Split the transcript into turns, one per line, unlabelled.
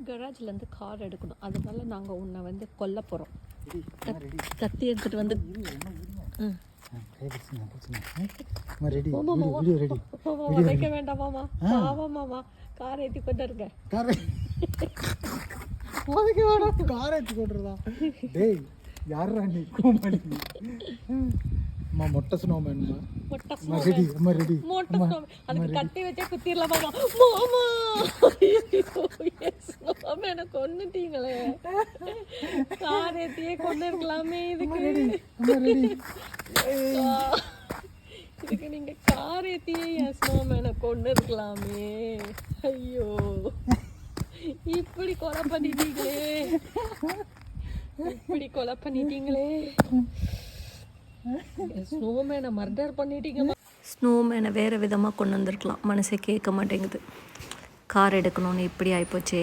கராஜ்லேருந்து car எடுக்கணும், அதனால நாங்கள் உன்னை வந்து கொல்ல போகிறோம். கத்தி எடுத்துகிட்டு வந்து உதைக்க வேண்டாம் மாமா, பாவம் மாமா. கார் ஏற்றி கொண்டு இருங்க.
உதைக்க வேண்டாம், கார் ஏற்றி கொண்டுறதா? டேய் யாரா நீ? கோமாளி. அம்மா மொட்டை ஸ்னோமேன்மா. ரெடி அம்மா, ரெடி.
மொட்டை ஸ்னோமேன் அதுக்கு கட்டி வச்சே குத்திரலாம் மாமா. மாமா ஸ்னோமேனை கொன்னுட்டீங்களே. கார் ஏற்றியே கொண்டு இருக்கலாமே. இதுக்கு நீங்க கார் ஏற்றியே என் ஸ்னோமேனை கொண்டு இருக்கலாமே. ஐயோ இப்படி கொலை பண்ணிட்டீங்களே, இப்படி கொலை பண்ணிட்டீங்களே. ஸ்னோமேனை மர்டர் பண்ணிட்டீங்க. ஸ்னோமேனை வேறு விதமாக கொண்டு வந்திருக்கலாம், மனசே கேட்க மாட்டேங்குது. கார் எடுக்கணும்னு இப்படி ஆகிப்போச்சே.